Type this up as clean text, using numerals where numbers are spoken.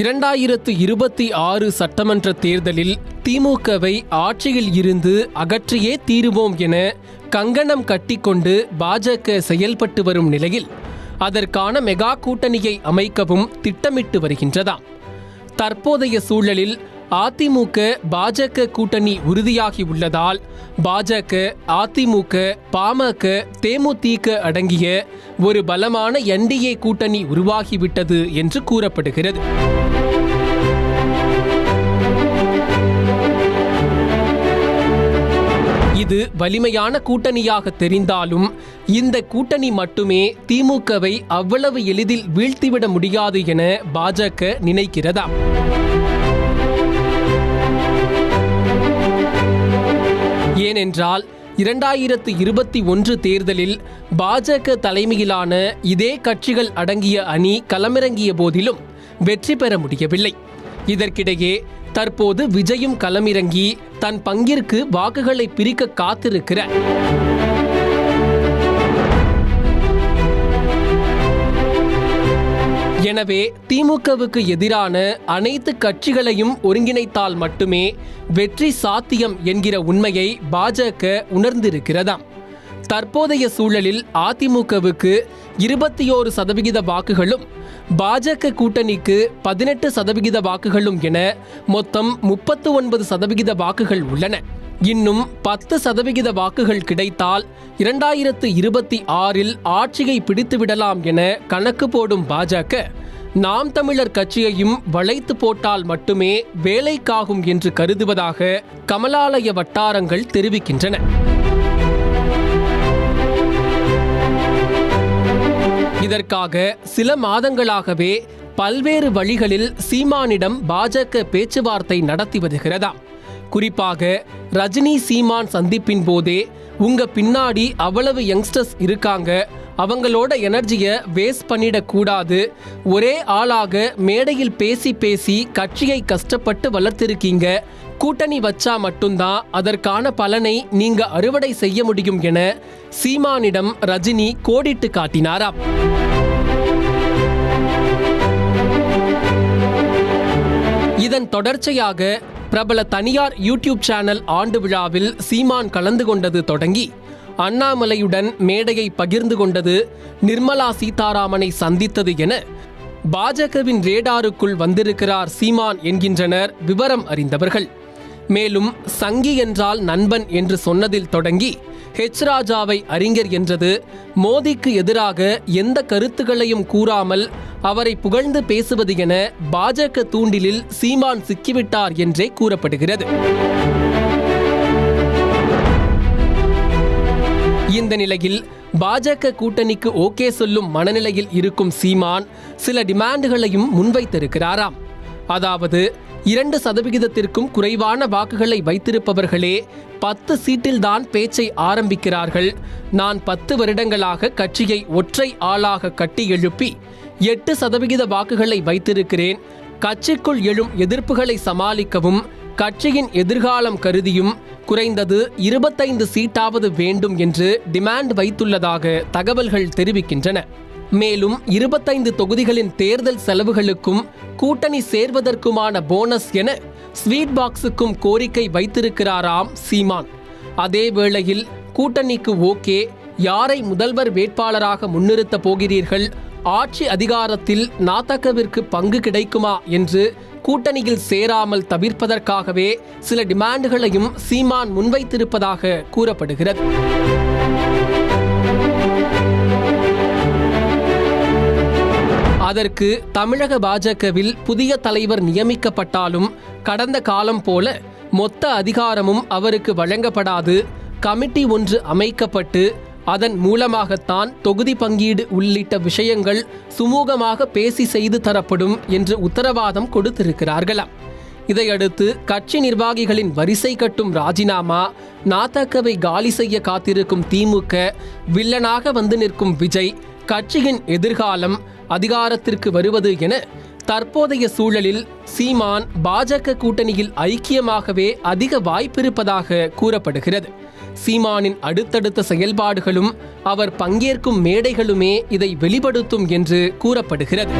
2026 சட்டமன்ற தேர்தலில் திமுகவை ஆட்சியில் இருந்து அகற்றியே தீருவோம் என கங்கணம் கட்டிக்கொண்டு பாஜக செயல்பட்டு வரும் நிலையில் அதற்கான மெகா கூட்டணியை அமைக்கவும் திட்டமிட்டு வருகின்றதாம். தற்போதைய சூழலில் அதிமுக பாஜக கூட்டணி உறுதியாகி உள்ளதால் பாஜக, அதிமுக, பாமக, தேமுதிக அடங்கிய ஒரு பலமான என்டிஏ கூட்டணி உருவாகிவிட்டது என்று கூறப்படுகிறது. இது வலிமையான கூட்டணியாக தெரிந்தாலும் இந்த கூட்டணி மட்டுமே திமுகவை அவ்வளவு எளிதில் வீழ்த்திவிட முடியாது என பாஜக நினைக்கிறதாம். ஏனென்றால் 2021 தேர்தலில் பாஜக தலைமையிலான இதே கட்சிகள் அடங்கிய அணி களமிறங்கிய போதிலும் வெற்றி பெற முடியவில்லை. இதற்கிடையே தற்போது விஜயும் களமிறங்கி தன் பங்கிற்கு வாக்குகளை பிரிக்க காத்திருக்கிறார். எனவே திமுகவுக்கு எதிரான அனைத்து கட்சிகளையும் ஒருங்கிணைத்தால் மட்டுமே வெற்றி சாத்தியம் என்கிற உண்மையை பாஜக உணர்ந்திருக்கிறதாம். தற்போதைய சூழலில் அதிமுகவுக்கு 21% வாக்குகளும், பாஜக கூட்டணிக்கு 18% வாக்குகளும் என மொத்தம் 39% வாக்குகள் உள்ளன. இன்னும் 10% வாக்குகள் கிடைத்தால் 2026 ஆட்சியை பிடித்துவிடலாம் என கணக்கு போடும் பாஜக, நாம் தமிழர் கட்சியையும் வளைத்து போட்டால் மட்டுமே வேலைக்காகும் என்று கருதுவதாக கமலாலய வட்டாரங்கள் தெரிவிக்கின்றன. இதற்காக சில மாதங்களாகவே பல்வேறு வழிகளில் சீமானிடம் பாஜக பேச்சுவார்த்தை நடத்தி வருகிறதாம். குறிப்பாக ரஜினி சீமான் சந்திப்பின் போதே உங்க பின்னாடி அவ்வளவு யங்ஸ்டர்ஸ் இருக்காங்க, அவங்களோட எனர்ஜியை வேஸ்ட் பண்ணிடக்கூடாது, ஒரே ஆளாக மேடையில் பேசி பேசி கட்சியை கஷ்டப்பட்டு வளர்த்திருக்கீங்க, கூட்டணி வச்சா மட்டும்தான் அதற்கான பலனை நீங்க அறுவடை செய்ய முடியும் என சீமானிடம் ரஜினி கோடிட்டு காட்டினாராம். இதன் தொடர்ச்சியாக பிரபல தனியார் யூடியூப் சேனல் ஆண்டு விழாவில் சீமான் கலந்து கொண்டது தொடங்கி அண்ணாமலையுடன் மேடையை பகிர்ந்து கொண்டது, நிர்மலா சீதாராமனை சந்தித்தது என பாஜகவின் ரேடாருக்குள் வந்திருக்கிறார் சீமான் என்கின்றனர் விவரம் அறிந்தவர்கள். மேலும் சங்கி என்றால் நண்பன் என்று சொன்னதில் தொடங்கி ஹெச் ராஜாவை அறிஞர் என்றது, மோடிக்கு எதிராக எந்த கருத்துக்களையும் கூறாமல் அவரை புகழ்ந்து பேசுவது என பாஜக தூண்டிலில் சீமான் சிக்கிவிட்டார் என்றே கூறப்படுகிறது. இந்த நிலையில் பாஜக கூட்டணிக்கு ஓகே சொல்லும் மனநிலையில் இருக்கும் சீமான் சில டிமாண்டுகளையும் முன்வைத்திருக்கிறாராம். அதாவது 2% குறைவான வாக்குகளை வைத்திருப்பவர்களே 10 சீட்டில்தான் பேச்சை ஆரம்பிக்கிறார்கள். நான் 10 வருடங்களாக கட்சியை ஒற்றை ஆளாக கட்டி எழுப்பி 8% வாக்குகளை வைத்திருக்கிறேன். கட்சிக்குள் எழும் எதிர்ப்புகளை சமாளிக்கவும் கட்சியின் எதிர்காலம் கருதியும் குறைந்தது 25 சீட்டாவது வேண்டும் என்று டிமாண்ட் வைத்துள்ளதாக தகவல்கள் தெரிவிக்கின்றன. மேலும் 25 தொகுதிகளின் தேர்தல் செலவுகளுக்கும் கூட்டணி சேர்வதற்குமான போனஸ் என ஸ்வீட் பாக்ஸுக்கும் கோரிக்கை வைத்திருக்கிறாராம் சீமான். அதே வேளையில் கூட்டணிக்கு ஓகே, யாரை முதல்வர் வேட்பாளராக முன்னிறுத்த போகிறீர்கள், ஆட்சி அதிகாரத்தில் நாதகவிற்கு பங்கு கிடைக்குமா என்று கூட்டணியில் சேராமல் தவிர்ப்பதற்காகவே சில டிமாண்டுகளையும் சீமான் முன்வைத்திருப்பதாக கூறப்படுகிறது. அதற்கு தமிழக பாஜகவில் புதிய தலைவர் நியமிக்கப்பட்டாலும் கடந்த காலம் போல மொத்த அதிகாரமும் அவருக்கு வழங்கப்படாது, கமிட்டி ஒன்று அமைக்கப்பட்டு அதன் மூலமாகத்தான் தொகுதி பங்கீடு உள்ளிட்ட விஷயங்கள் சுமூகமாக பேசி செய்து தரப்படும் என்று உத்தரவாதம் கொடுத்திருக்கிறார்களாம். இதையடுத்து கட்சி நிர்வாகிகளின் வரிசை கட்டும் ராஜினாமா, நாதகவை காலி செய்ய காத்திருக்கும் திமுக, வில்லனாக வந்து நிற்கும் விஜய், கட்சியின் எதிர்காலம், அதிகாரத்திற்கு வருவது என தற்போதைய சூழலில் சீமான் பாஜக கூட்டணியில் ஐக்கியமாகவே அதிக வாய்ப்பிருப்பதாக கூறப்படுகிறது. சீமானின் அடுத்தடுத்த செயல்பாடுகளும் அவர் பங்கேற்கும் மேடைகளுமே இதை வெளிப்படுத்தும் என்று கூறப்படுகிறது.